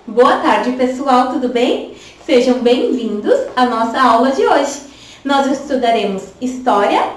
Boa tarde, pessoal, tudo bem? Sejam bem-vindos à nossa aula de hoje. Nós estudaremos História,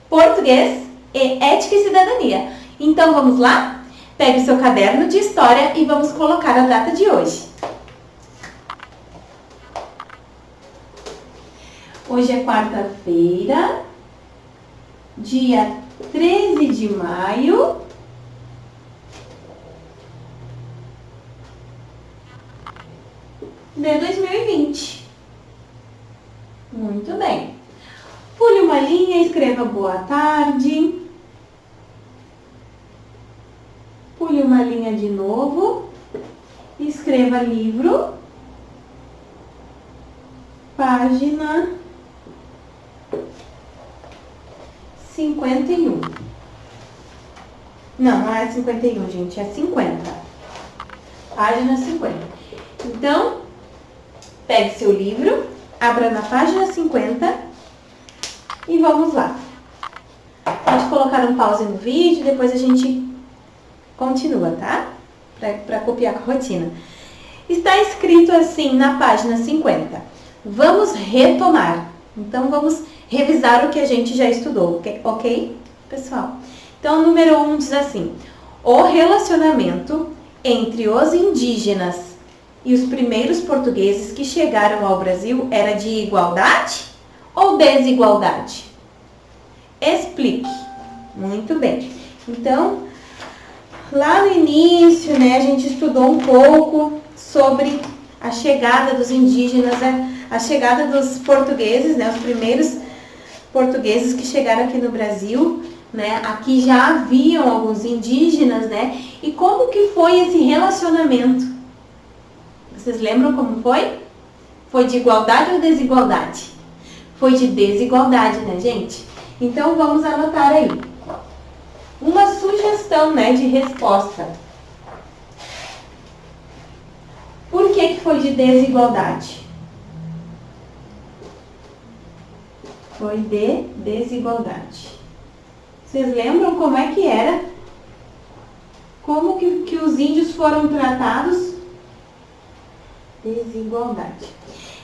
Português e Ética e Cidadania. Então, vamos lá? Pegue o seu caderno de História e vamos colocar a data de hoje. Hoje é quarta-feira, dia 13 de maio de 2020. Muito bem. Pule uma linha, escreva boa tarde. Pule uma linha de novo. Escreva livro. Página 51. Não é 51, gente, é 50. Página 50. Então, pegue seu livro, abra na página 50 e vamos lá. Pode colocar um pause no vídeo, depois a gente continua, tá? Para copiar com a rotina. Está escrito assim na página 50. Vamos retomar. Então, vamos revisar o que a gente já estudou, ok? Pessoal? Então, número 1 diz assim: o relacionamento entre os indígenas e os primeiros portugueses que chegaram ao Brasil era de igualdade ou desigualdade? Explique. Muito bem. Então, lá no início, né, a gente estudou um pouco sobre a chegada dos indígenas, a chegada dos portugueses, né, os primeiros portugueses que chegaram aqui no Brasil, né, aqui já haviam alguns indígenas, né, e como que foi esse relacionamento? Vocês lembram como foi? Foi de igualdade ou desigualdade? Foi de desigualdade, né, gente? Então, vamos anotar aí. Uma sugestão, né, de resposta. Por que foi de desigualdade? Foi de desigualdade. Vocês lembram como é que era? Como que os índios foram tratados? Desigualdade.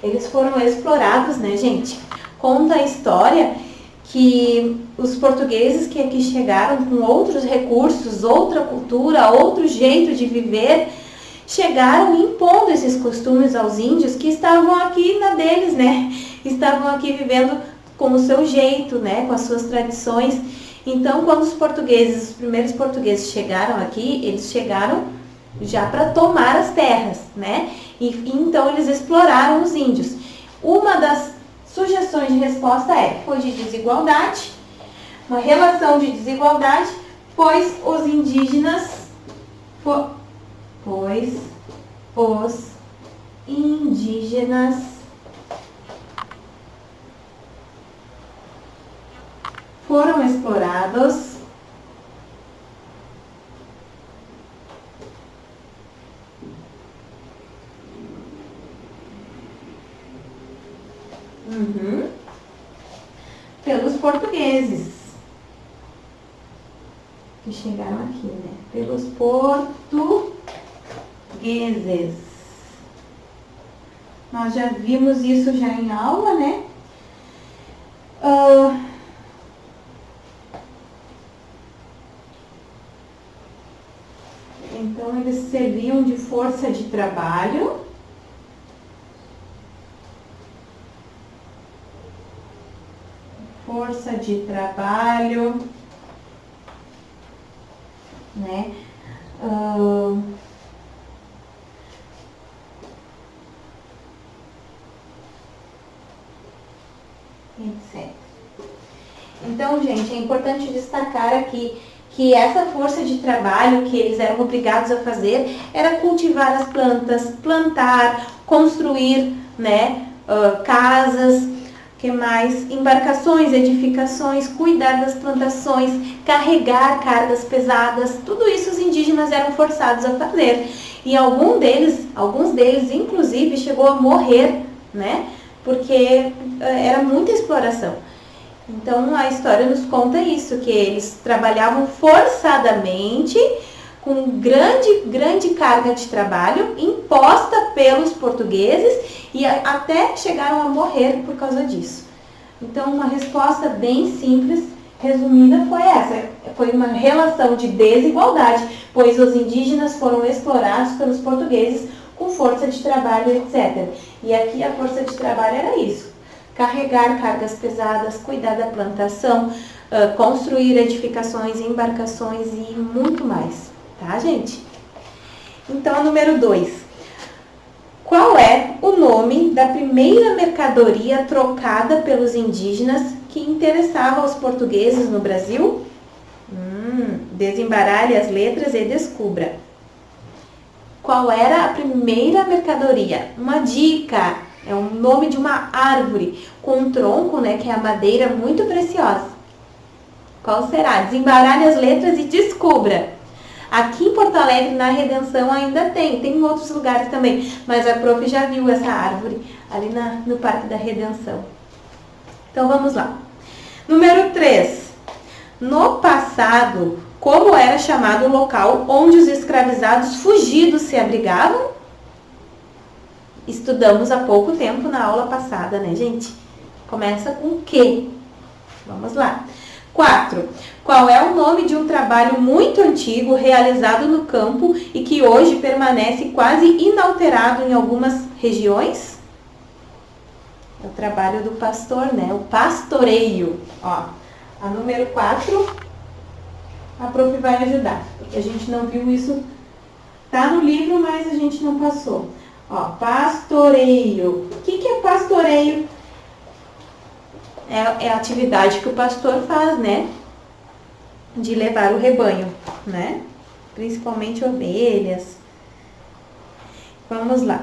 Eles foram explorados, né, gente? Conta a história que os portugueses que aqui chegaram com outros recursos, outra cultura, outro jeito de viver, chegaram impondo esses costumes aos índios que estavam aqui na deles, né? Estavam aqui vivendo com o seu jeito, né? Com as suas tradições. Então, quando os primeiros portugueses chegaram aqui, eles chegaram já para tomar as terras, né? E então eles exploraram os índios. Uma das sugestões de resposta foi de desigualdade, uma relação de desigualdade, pois os indígenas foram explorados pelos portugueses que chegaram aqui, né? Pelos portugueses. Nós já vimos isso já em aula, né? Então, eles serviam de força de trabalho. Força de trabalho, né? Etc. Então, gente, é importante destacar aqui que essa força de trabalho que eles eram obrigados a fazer era cultivar as plantas, plantar, construir, né, casas, que mais? Embarcações, edificações, cuidar das plantações, carregar cargas pesadas, tudo isso os indígenas eram forçados a fazer. E alguns deles, inclusive, chegou a morrer, né, porque era muita exploração. Então, a história nos conta isso, que eles trabalhavam forçadamente com grande carga de trabalho imposta pelos portugueses e até chegaram a morrer por causa disso. Então, uma resposta bem simples, resumida, foi essa. Foi uma relação de desigualdade, pois os indígenas foram explorados pelos portugueses com força de trabalho, etc. E aqui a força de trabalho era isso: carregar cargas pesadas, cuidar da plantação, construir edificações, embarcações e muito mais. Tá, gente? Então, número 2. Qual é o nome da primeira mercadoria trocada pelos indígenas que interessava aos portugueses no Brasil? Desembaralhe as letras e descubra. Qual era a primeira mercadoria? Uma dica: é o nome de uma árvore com um tronco, né, que é a madeira muito preciosa. Qual será? Desembaralhe as letras e descubra. Aqui em Porto Alegre, na Redenção, ainda tem em outros lugares também, mas a prof já viu essa árvore ali no Parque da Redenção. Então vamos lá. Número 3. No passado, como era chamado o local onde os escravizados fugidos se abrigavam? Estudamos há pouco tempo na aula passada, né, gente? Começa com o quê? Vamos lá. 4. Qual é o nome de um trabalho muito antigo realizado no campo e que hoje permanece quase inalterado em algumas regiões? É o trabalho do pastor, né? O pastoreio. Ó, a número 4, a prof vai ajudar, porque a gente não viu isso. Tá no livro, mas a gente não passou. Ó, pastoreio. O que é pastoreio? É a atividade que o pastor faz, né? De levar o rebanho, né? Principalmente ovelhas. Vamos lá.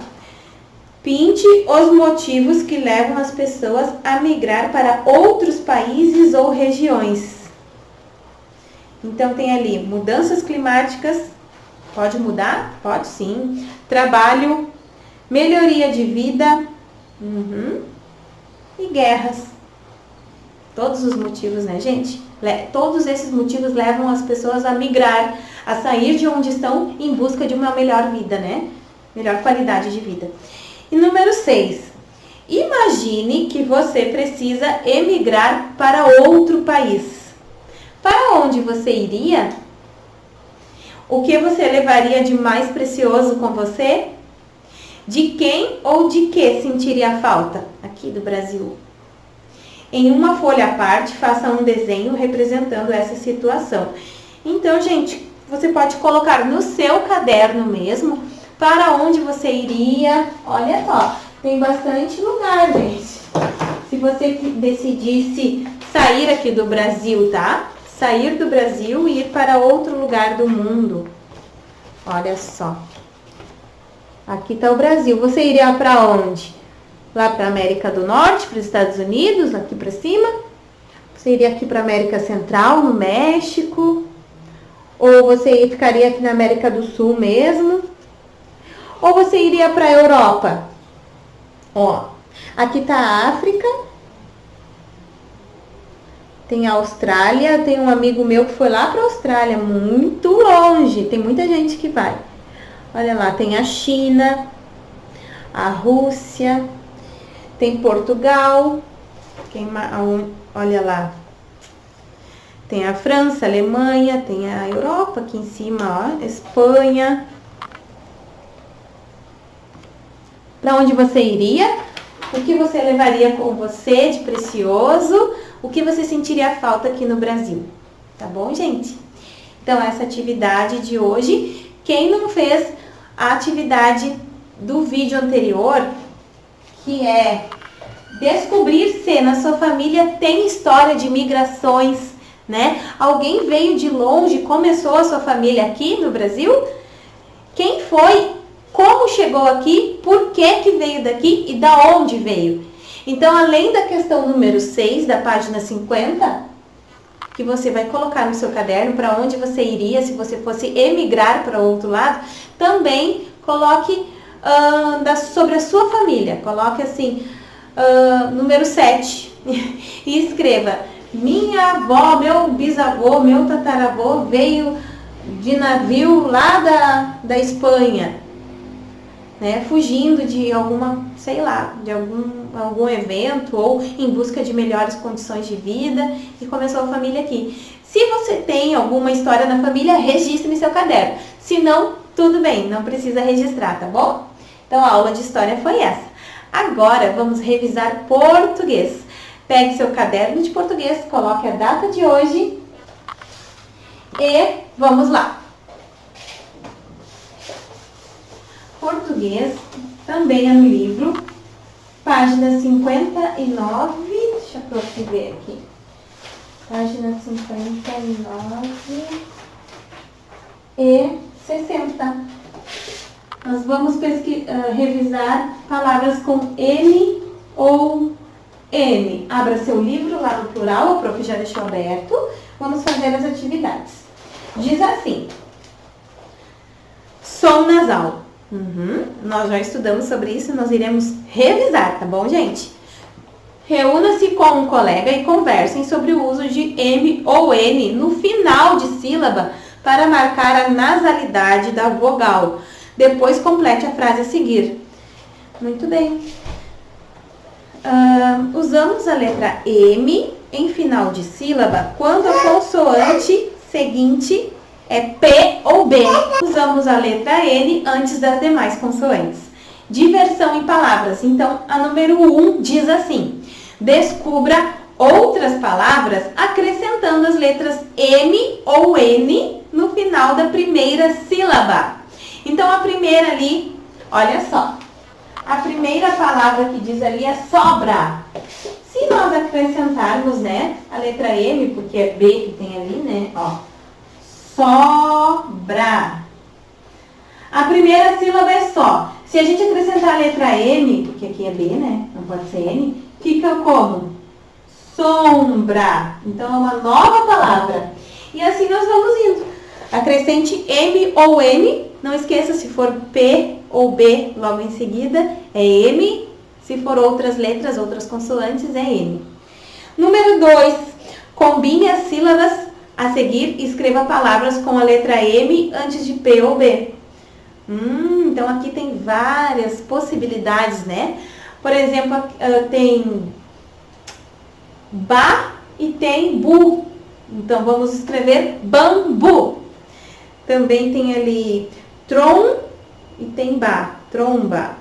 Pinte os motivos que levam as pessoas a migrar para outros países ou regiões. Então tem ali mudanças climáticas. Pode mudar? Pode sim. Trabalho, melhoria de vida, e guerras. Todos os motivos, né, gente? Todos esses motivos levam as pessoas a migrar, a sair de onde estão em busca de uma melhor vida, né? Melhor qualidade de vida. E número 6. Imagine que você precisa emigrar para outro país. Para onde você iria? O que você levaria de mais precioso com você? De quem ou de que sentiria falta aqui do Brasil? Em uma folha à parte, faça um desenho representando essa situação. Então, gente, você pode colocar no seu caderno mesmo para onde você iria. Olha só, tem bastante lugar, gente. Se você decidisse sair aqui do Brasil, tá? Sair do Brasil e ir para outro lugar do mundo. Olha só. Aqui está o Brasil. Você iria para onde? Lá para a América do Norte, para os Estados Unidos, aqui para cima? Você iria aqui para a América Central, no México? Ou você ficaria aqui na América do Sul mesmo? Ou você iria para a Europa? Ó, aqui está a África. Tem a Austrália. Tem um amigo meu que foi lá para a Austrália, muito longe. Tem muita gente que vai. Olha lá, tem a China, a Rússia, tem Portugal, olha lá, tem a França, a Alemanha, tem a Europa aqui em cima, ó, Espanha. Para onde você iria? O que você levaria com você de precioso? O que você sentiria falta aqui no Brasil? Tá bom, gente? Então, essa atividade de hoje, quem não fez a atividade do vídeo anterior, que é descobrir se na sua família tem história de migrações, né? Alguém veio de longe, começou a sua família aqui no Brasil? Quem foi? Como chegou aqui? Por que veio daqui e da onde veio? Então, além da questão número 6, da página 50, que você vai colocar no seu caderno para onde você iria se você fosse emigrar para outro lado, também coloque sobre a sua família. Coloque assim, número 7 e escreva: minha avó, meu bisavô, meu tataravô veio de navio lá da Espanha, né? Fugindo de alguma, sei lá, de algum evento ou em busca de melhores condições de vida e começou a família aqui. Se você tem alguma história na família, registre em seu caderno. Se não, tudo bem, não precisa registrar, tá bom? Então a aula de história foi essa. Agora vamos revisar português. Pegue seu caderno de português, coloque a data de hoje e vamos lá. Português também é no livro, página 59, deixa eu ver aqui. Página 59 e 60. Nós vamos revisar palavras com M ou N. Abra seu livro lá no plural, o prof já deixou aberto. Vamos fazer as atividades. Diz assim: som nasal. Nós já estudamos sobre isso, nós iremos revisar, tá bom, gente? Reúna-se com um colega e conversem sobre o uso de M ou N no final de sílaba para marcar a nasalidade da vogal. Depois complete a frase a seguir. Muito bem. Usamos a letra M em final de sílaba quando a consoante seguinte é P ou B. Usamos a letra N antes das demais consoantes. Diversão em palavras. Então, a número 1 diz assim: descubra outras palavras acrescentando as letras M ou N no final da primeira sílaba. Então, a primeira ali, olha só. A primeira palavra que diz ali é sobra. Se nós acrescentarmos, né, a letra M, porque é B que tem ali, né, ó. Sobra. A primeira sílaba é só. Se a gente acrescentar a letra M, porque aqui é B, né, não pode ser N, fica como? Sombra. Então, é uma nova palavra. E assim nós vamos indo. Acrescente M ou N. Não esqueça, se for P ou B logo em seguida, é M. Se for outras letras, outras consoantes, é N. Número 2. Combine as sílabas a seguir e escreva palavras com a letra M antes de P ou B. Então, aqui tem várias possibilidades, né? Por exemplo, tem ba e tem bu. Então, vamos escrever bambu. Também tem ali trom e tem ba, tromba.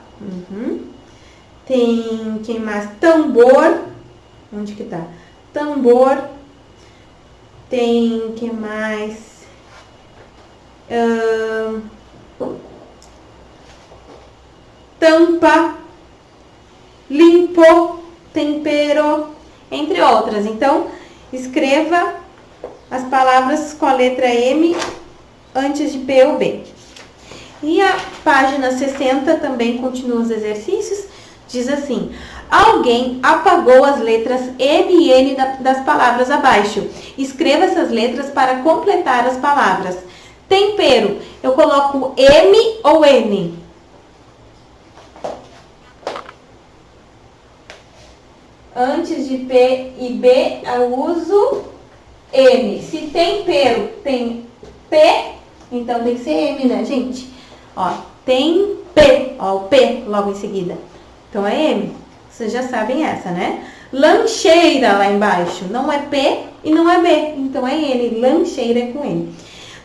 Tem, quem mais? Tambor. Onde que tá? Tambor. Tem, que mais? Tampa, limpo, tempero, entre outras. Então, escreva as palavras com a letra M antes de P ou B. E a página 60 também continua os exercícios. Diz assim: alguém apagou as letras M e N das palavras abaixo. Escreva essas letras para completar as palavras. Tempero, eu coloco M ou N? Antes de P e B, eu uso N. Se tempero tem P, então tem que ser M, né, gente? Ó, tem P, ó, o P logo em seguida. Então é M. Vocês já sabem essa, né? Lancheira lá embaixo. Não é P e não é B. Então é N. Lancheira é com N.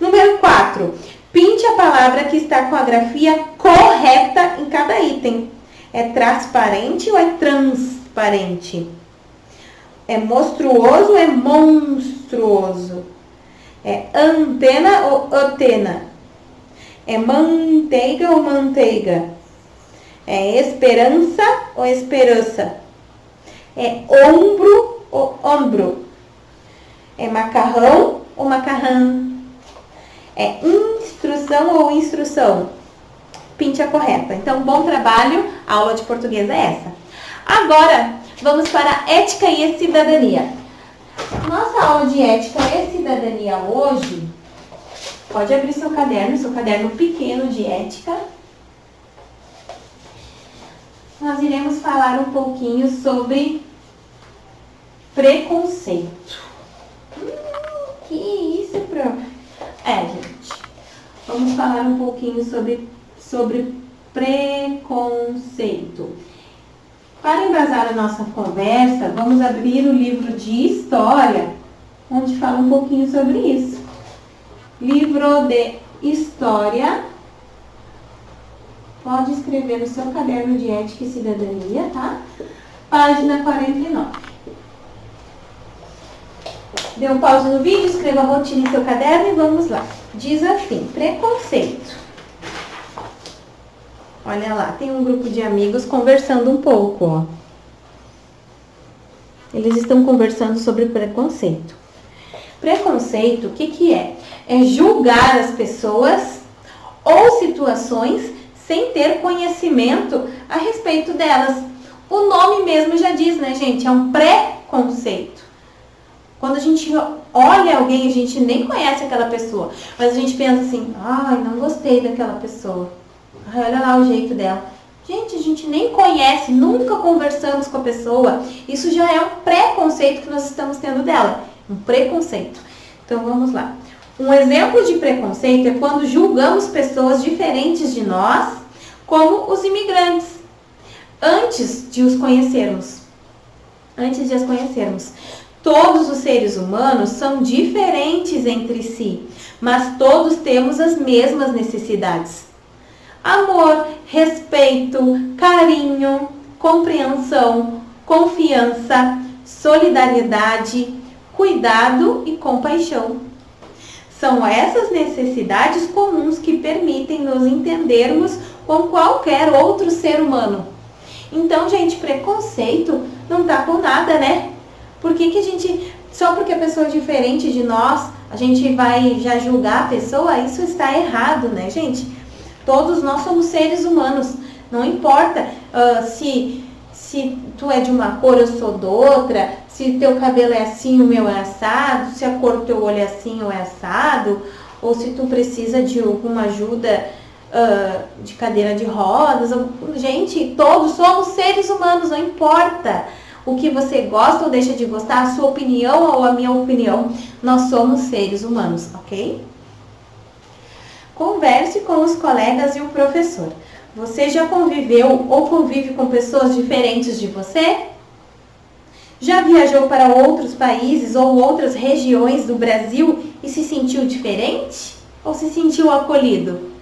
Número 4. Pinte a palavra que está com a grafia correta em cada item. É transparente ou é transparente? É monstruoso ou é monstruoso? É antena ou antena? É manteiga ou manteiga? É esperança ou esperança? É ombro ou ombro? É macarrão ou macarrão? É instrução ou instrução? Pinte a correta. Então, bom trabalho. A aula de português é essa. Agora, vamos para ética e cidadania. Nossa aula de ética e cidadania hoje, pode abrir seu caderno pequeno de ética. Nós iremos falar um pouquinho sobre preconceito. Que isso, prof? Gente. vamos falar um pouquinho sobre preconceito. Para embasar a nossa conversa, vamos abrir o livro de História, onde fala um pouquinho sobre isso. Livro de História. Pode escrever no seu caderno de Ética e Cidadania, tá? Página 49. Dê um pause no vídeo, escreva a rotina em seu caderno e vamos lá. Diz assim, preconceito. Olha lá, tem um grupo de amigos conversando um pouco, ó. Eles estão conversando sobre preconceito. Preconceito, o que que é? É julgar as pessoas ou situações sem ter conhecimento a respeito delas. O nome mesmo já diz, né, gente? É um preconceito. Quando a gente olha alguém, a gente nem conhece aquela pessoa, mas a gente pensa assim, ai, não gostei daquela pessoa. Ai, olha lá o jeito dela. Gente, a gente nem conhece, nunca conversamos com a pessoa. Isso já é um preconceito que nós estamos tendo dela. Um preconceito. Então, vamos lá. Um exemplo de preconceito é quando julgamos pessoas diferentes de nós, como os imigrantes, antes de os conhecermos. Antes de as conhecermos. Todos os seres humanos são diferentes entre si, mas todos temos as mesmas necessidades. Amor, respeito, carinho, compreensão, confiança, solidariedade, cuidado e compaixão. São essas necessidades comuns que permitem nos entendermos com qualquer outro ser humano. Então, gente, preconceito não tá com nada, né? Por que a gente, só porque a pessoa é diferente de nós, a gente vai já julgar a pessoa? Isso está errado, né, gente? Todos nós somos seres humanos. Não importa se tu é de uma cor, eu sou de outra, se teu cabelo é assim, o meu é assado, se a cor do teu olho é assim ou é assado, ou se tu precisa de alguma ajuda de cadeira de rodas. Gente, todos somos seres humanos, não importa o que você gosta ou deixa de gostar, a sua opinião ou a minha opinião, nós somos seres humanos, ok? Converse com os colegas e o professor. Você já conviveu ou convive com pessoas diferentes de você? Já viajou para outros países ou outras regiões do Brasil e se sentiu diferente? Ou se sentiu acolhido?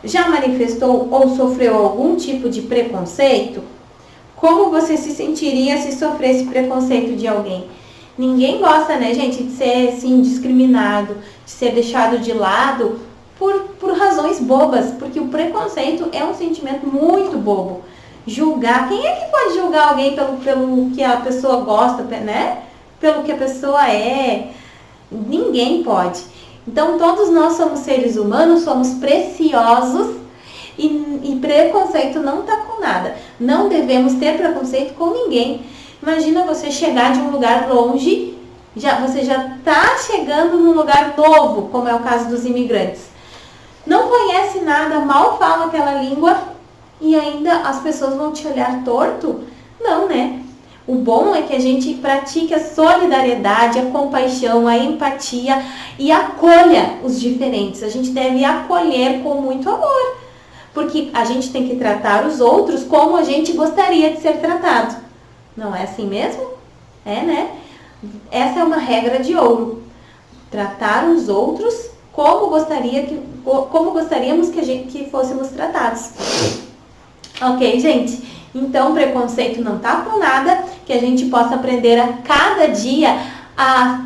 Já manifestou ou sofreu algum tipo de preconceito? Como você se sentiria se sofresse preconceito de alguém? Ninguém gosta, né, gente, de ser assim, discriminado, de ser deixado de lado por razões bobas, porque o preconceito é um sentimento muito bobo. Julgar, quem é que pode julgar alguém pelo que a pessoa gosta, né? Pelo que a pessoa é? Ninguém pode. Então, todos nós somos seres humanos, somos preciosos e preconceito não tá com nada. Não devemos ter preconceito com ninguém. Imagina você chegar de um lugar longe, você já tá chegando num lugar novo, como é o caso dos imigrantes. Não conhece nada, mal fala aquela língua e ainda as pessoas vão te olhar torto? Não, né? O bom é que a gente pratique a solidariedade, a compaixão, a empatia e acolha os diferentes. A gente deve acolher com muito amor, porque a gente tem que tratar os outros como a gente gostaria de ser tratado. Não é assim mesmo? É, né? Essa é uma regra de ouro. Tratar os outros como gostaríamos que fôssemos tratados. Ok, gente? Então, preconceito não tá com nada, que a gente possa aprender a cada dia a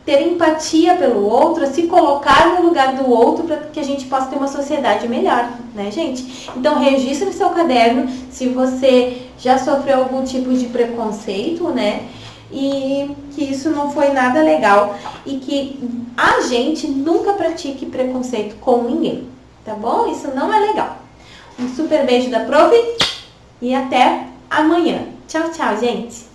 ter empatia pelo outro, a se colocar no lugar do outro para que a gente possa ter uma sociedade melhor, né, gente? Então, registre no seu caderno se você já sofreu algum tipo de preconceito, né? E que isso não foi nada legal e que a gente nunca pratique preconceito com ninguém, tá bom? Isso não é legal. Um super beijo da Prof e até amanhã. Tchau, tchau, gente!